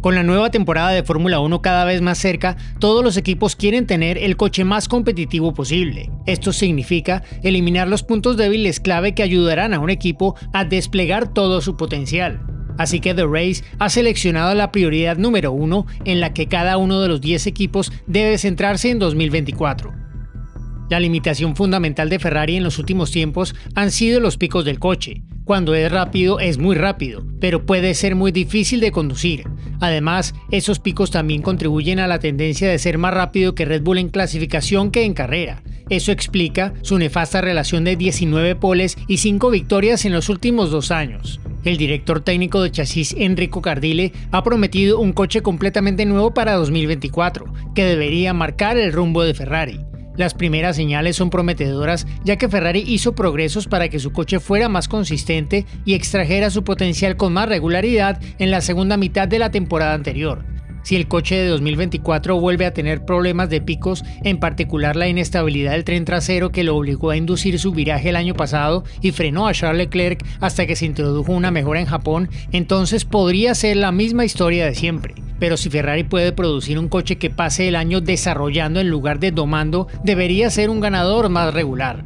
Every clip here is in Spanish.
Con la nueva temporada de Fórmula 1 cada vez más cerca, todos los equipos quieren tener el coche más competitivo posible. Esto significa eliminar los puntos débiles clave que ayudarán a un equipo a desplegar todo su potencial. Así que The Race ha seleccionado la prioridad número 1 en la que cada uno de los 10 equipos debe centrarse en 2024. La limitación fundamental de Ferrari en los últimos tiempos han sido los picos del coche. Cuando es rápido, es muy rápido, pero puede ser muy difícil de conducir. Además, esos picos también contribuyen a la tendencia de ser más rápido que Red Bull en clasificación que en carrera. Eso explica su nefasta relación de 19 poles y 5 victorias en los últimos 2 años. El director técnico de chasis Enrico Cardile ha prometido un coche completamente nuevo para 2024, que debería marcar el rumbo de Ferrari. Las primeras señales son prometedoras, ya que Ferrari hizo progresos para que su coche fuera más consistente y extrajera su potencial con más regularidad en la segunda mitad de la temporada anterior. Si el coche de 2024 vuelve a tener problemas de picos, en particular la inestabilidad del tren trasero que lo obligó a inducir su viraje el año pasado y frenó a Charles Leclerc hasta que se introdujo una mejora en Japón, entonces podría ser la misma historia de siempre. Pero si Ferrari puede producir un coche que pase el año desarrollando en lugar de domando, debería ser un ganador más regular.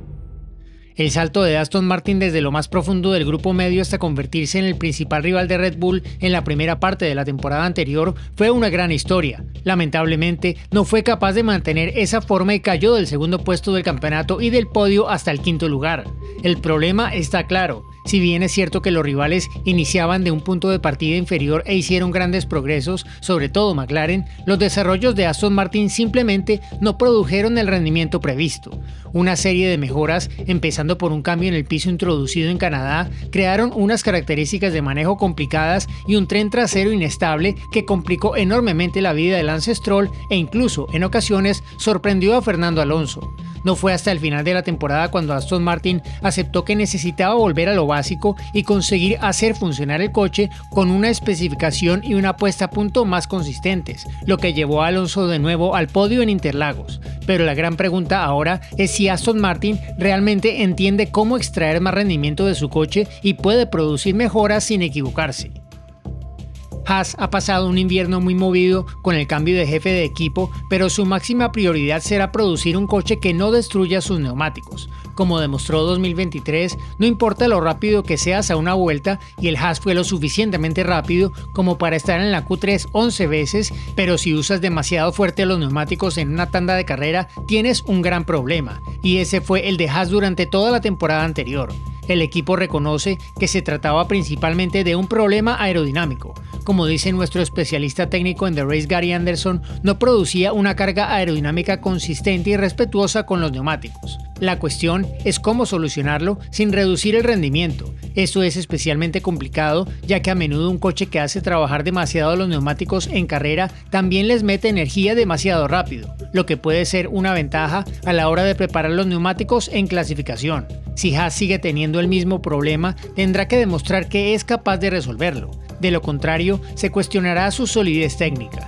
El salto de Aston Martin desde lo más profundo del grupo medio hasta convertirse en el principal rival de Red Bull en la primera parte de la temporada anterior fue una gran historia. Lamentablemente, no fue capaz de mantener esa forma y cayó del segundo puesto del campeonato y del podio hasta el quinto lugar. El problema está claro. Si bien es cierto que los rivales iniciaban de un punto de partida inferior e hicieron grandes progresos, sobre todo McLaren, los desarrollos de Aston Martin simplemente no produjeron el rendimiento previsto. Una serie de mejoras, empezando por un cambio en el piso introducido en Canadá, crearon unas características de manejo complicadas y un tren trasero inestable que complicó enormemente la vida de Lance Stroll e incluso, en ocasiones, sorprendió a Fernando Alonso. No fue hasta el final de la temporada cuando Aston Martin aceptó que necesitaba volver a lo básico y conseguir hacer funcionar el coche con una especificación y una puesta a punto más consistentes, lo que llevó a Alonso de nuevo al podio en Interlagos. Pero la gran pregunta ahora es si Aston Martin realmente entiende cómo extraer más rendimiento de su coche y puede producir mejoras sin equivocarse. Haas ha pasado un invierno muy movido con el cambio de jefe de equipo, pero su máxima prioridad será producir un coche que no destruya sus neumáticos. Como demostró 2023, no importa lo rápido que seas a una vuelta, y el Haas fue lo suficientemente rápido como para estar en la Q3 11 veces, pero si usas demasiado fuerte los neumáticos en una tanda de carrera, tienes un gran problema, y ese fue el de Haas durante toda la temporada anterior. El equipo reconoce que se trataba principalmente de un problema aerodinámico. Como dice nuestro especialista técnico en The Race, Gary Anderson, no producía una carga aerodinámica consistente y respetuosa con los neumáticos. La cuestión es cómo solucionarlo sin reducir el rendimiento. Esto es especialmente complicado, ya que a menudo un coche que hace trabajar demasiado los neumáticos en carrera también les mete energía demasiado rápido, lo que puede ser una ventaja a la hora de preparar los neumáticos en clasificación. Si Haas sigue teniendo el mismo problema, tendrá que demostrar que es capaz de resolverlo. De lo contrario, se cuestionará su solidez técnica.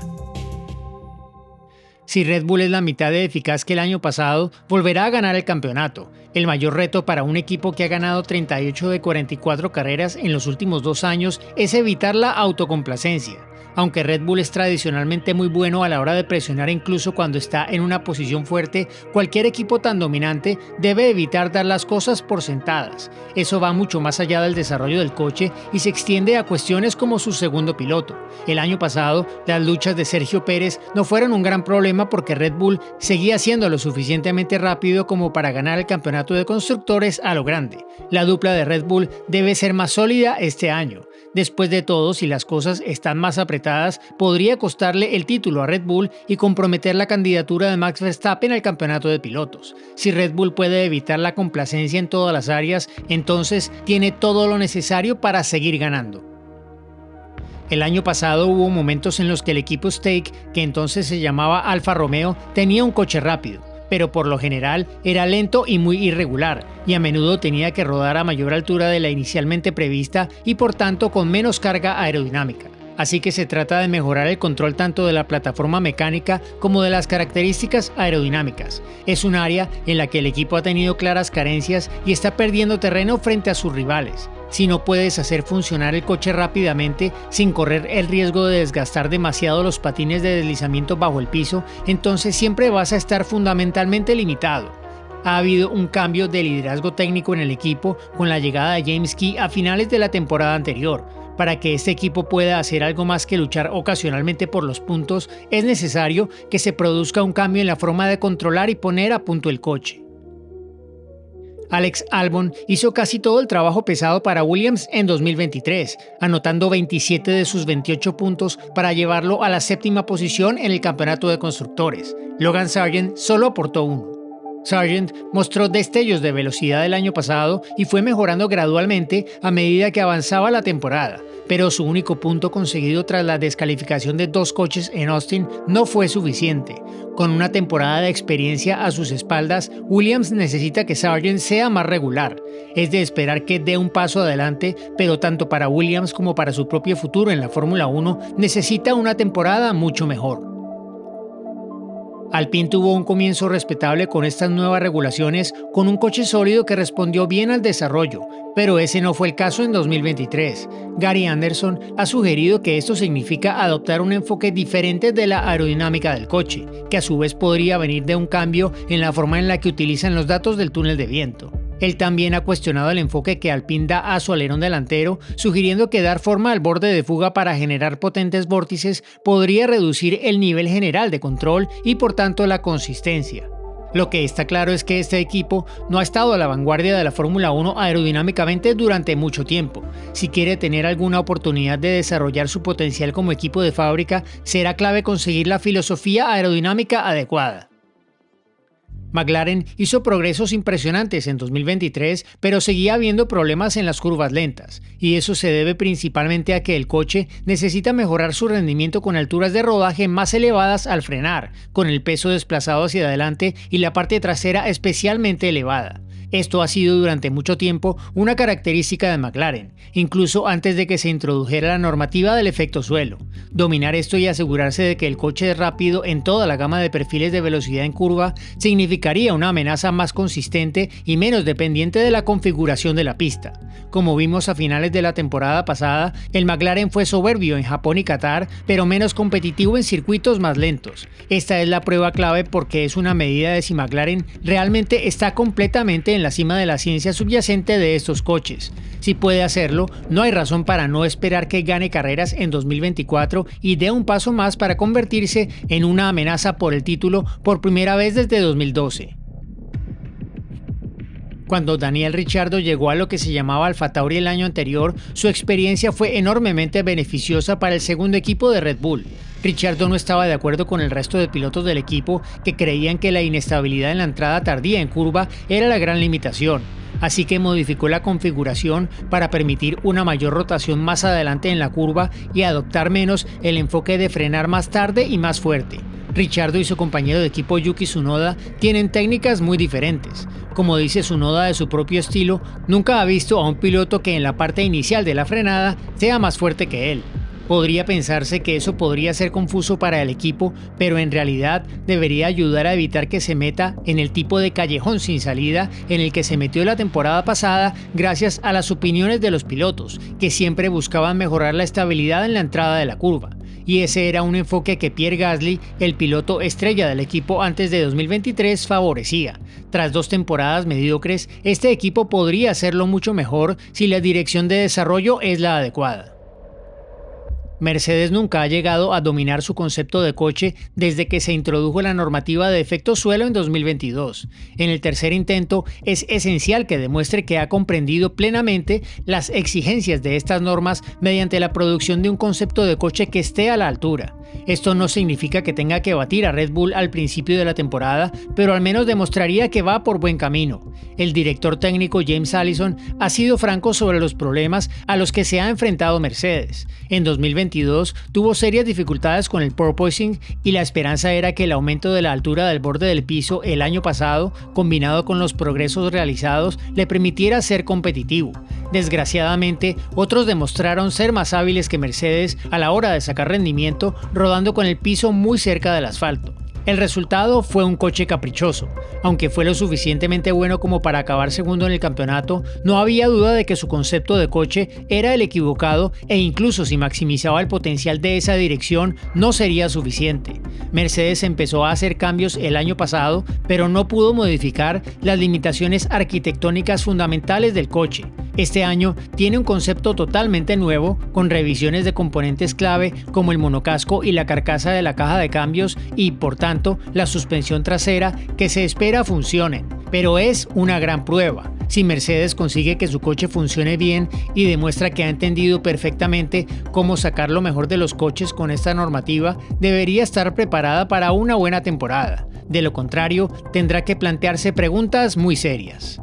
Si Red Bull es la mitad de eficaz que el año pasado, volverá a ganar el campeonato. El mayor reto para un equipo que ha ganado 38 de 44 carreras en los últimos 2 años es evitar la autocomplacencia. Aunque Red Bull es tradicionalmente muy bueno a la hora de presionar incluso cuando está en una posición fuerte, cualquier equipo tan dominante debe evitar dar las cosas por sentadas. Eso va mucho más allá del desarrollo del coche y se extiende a cuestiones como su segundo piloto. El año pasado, las luchas de Sergio Pérez no fueron un gran problema porque Red Bull seguía siendo lo suficientemente rápido como para ganar el campeonato de constructores a lo grande. La dupla de Red Bull debe ser más sólida este año. Después de todo, si las cosas están más apretadas, podría costarle el título a Red Bull y comprometer la candidatura de Max Verstappen al campeonato de pilotos. Si Red Bull puede evitar la complacencia en todas las áreas, entonces tiene todo lo necesario para seguir ganando. El año pasado hubo momentos en los que el equipo Stake, que entonces se llamaba Alfa Romeo, tenía un coche rápido, pero por lo general era lento y muy irregular, y a menudo tenía que rodar a mayor altura de la inicialmente prevista y por tanto con menos carga aerodinámica. Así que se trata de mejorar el control tanto de la plataforma mecánica como de las características aerodinámicas. Es un área en la que el equipo ha tenido claras carencias y está perdiendo terreno frente a sus rivales. Si no puedes hacer funcionar el coche rápidamente sin correr el riesgo de desgastar demasiado los patines de deslizamiento bajo el piso, entonces siempre vas a estar fundamentalmente limitado. Ha habido un cambio de liderazgo técnico en el equipo con la llegada de James Key a finales de la temporada anterior. Para que este equipo pueda hacer algo más que luchar ocasionalmente por los puntos, es necesario que se produzca un cambio en la forma de controlar y poner a punto el coche. Alex Albon hizo casi todo el trabajo pesado para Williams en 2023, anotando 27 de sus 28 puntos para llevarlo a la séptima posición en el campeonato de constructores. Logan Sargent solo aportó uno. Sargent mostró destellos de velocidad el año pasado y fue mejorando gradualmente a medida que avanzaba la temporada, pero su único punto conseguido tras la descalificación de 2 coches en Austin no fue suficiente. Con una temporada de experiencia a sus espaldas, Williams necesita que Sargent sea más regular. Es de esperar que dé un paso adelante, pero tanto para Williams como para su propio futuro en la Fórmula 1 necesita una temporada mucho mejor. Alpine tuvo un comienzo respetable con estas nuevas regulaciones, con un coche sólido que respondió bien al desarrollo, pero ese no fue el caso en 2023. Gary Anderson ha sugerido que esto significa adoptar un enfoque diferente de la aerodinámica del coche, que a su vez podría venir de un cambio en la forma en la que utilizan los datos del túnel de viento. Él también ha cuestionado el enfoque que Alpine da a su alerón delantero, sugiriendo que dar forma al borde de fuga para generar potentes vórtices podría reducir el nivel general de control y por tanto la consistencia. Lo que está claro es que este equipo no ha estado a la vanguardia de la Fórmula 1 aerodinámicamente durante mucho tiempo. Si quiere tener alguna oportunidad de desarrollar su potencial como equipo de fábrica, será clave conseguir la filosofía aerodinámica adecuada. McLaren hizo progresos impresionantes en 2023, pero seguía habiendo problemas en las curvas lentas, y eso se debe principalmente a que el coche necesita mejorar su rendimiento con alturas de rodaje más elevadas al frenar, con el peso desplazado hacia adelante y la parte trasera especialmente elevada. Esto ha sido durante mucho tiempo una característica de McLaren, incluso antes de que se introdujera la normativa del efecto suelo. Dominar esto y asegurarse de que el coche es rápido en toda la gama de perfiles de velocidad en curva significaría una amenaza más consistente y menos dependiente de la configuración de la pista. Como vimos a finales de la temporada pasada, el McLaren fue soberbio en Japón y Qatar, pero menos competitivo en circuitos más lentos. Esta es la prueba clave porque es una medida de si McLaren realmente está completamente en la cima de la ciencia subyacente de estos coches. Si puede hacerlo, no hay razón para no esperar que gane carreras en 2024 y dé un paso más para convertirse en una amenaza por el título por primera vez desde 2012. Cuando Daniel Ricciardo llegó a lo que se llamaba AlphaTauri el año anterior, su experiencia fue enormemente beneficiosa para el segundo equipo de Red Bull. Ricciardo no estaba de acuerdo con el resto de pilotos del equipo que creían que la inestabilidad en la entrada tardía en curva era la gran limitación, así que modificó la configuración para permitir una mayor rotación más adelante en la curva y adoptar menos el enfoque de frenar más tarde y más fuerte. Ricciardo y su compañero de equipo Yuki Tsunoda tienen técnicas muy diferentes. Como dice Tsunoda de su propio estilo, nunca ha visto a un piloto que en la parte inicial de la frenada sea más fuerte que él. Podría pensarse que eso podría ser confuso para el equipo, pero en realidad debería ayudar a evitar que se meta en el tipo de callejón sin salida en el que se metió la temporada pasada gracias a las opiniones de los pilotos, que siempre buscaban mejorar la estabilidad en la entrada de la curva. Y ese era un enfoque que Pierre Gasly, el piloto estrella del equipo antes de 2023, favorecía. Tras 2 temporadas mediocres, este equipo podría hacerlo mucho mejor si la dirección de desarrollo es la adecuada. Mercedes nunca ha llegado a dominar su concepto de coche desde que se introdujo la normativa de efecto suelo en 2022. En el tercer intento es esencial que demuestre que ha comprendido plenamente las exigencias de estas normas mediante la producción de un concepto de coche que esté a la altura. Esto no significa que tenga que batir a Red Bull al principio de la temporada, pero al menos demostraría que va por buen camino. El director técnico James Allison ha sido franco sobre los problemas a los que se ha enfrentado Mercedes. En 2022 tuvo serias dificultades con el porpoising y la esperanza era que el aumento de la altura del borde del piso el año pasado, combinado con los progresos realizados, le permitiera ser competitivo. Desgraciadamente, otros demostraron ser más hábiles que Mercedes a la hora de sacar rendimiento, rodando con el piso muy cerca del asfalto. El resultado fue un coche caprichoso. Aunque fue lo suficientemente bueno como para acabar segundo en el campeonato, no había duda de que su concepto de coche era el equivocado e incluso si maximizaba el potencial de esa dirección no sería suficiente. Mercedes empezó a hacer cambios el año pasado, pero no pudo modificar las limitaciones arquitectónicas fundamentales del coche. Este año tiene un concepto totalmente nuevo, con revisiones de componentes clave como el monocasco y la carcasa de la caja de cambios y, por tanto, la suspensión trasera que se espera funcionen. Pero es una gran prueba. Si Mercedes consigue que su coche funcione bien y demuestra que ha entendido perfectamente cómo sacar lo mejor de los coches con esta normativa, debería estar preparada para una buena temporada. De lo contrario, tendrá que plantearse preguntas muy serias.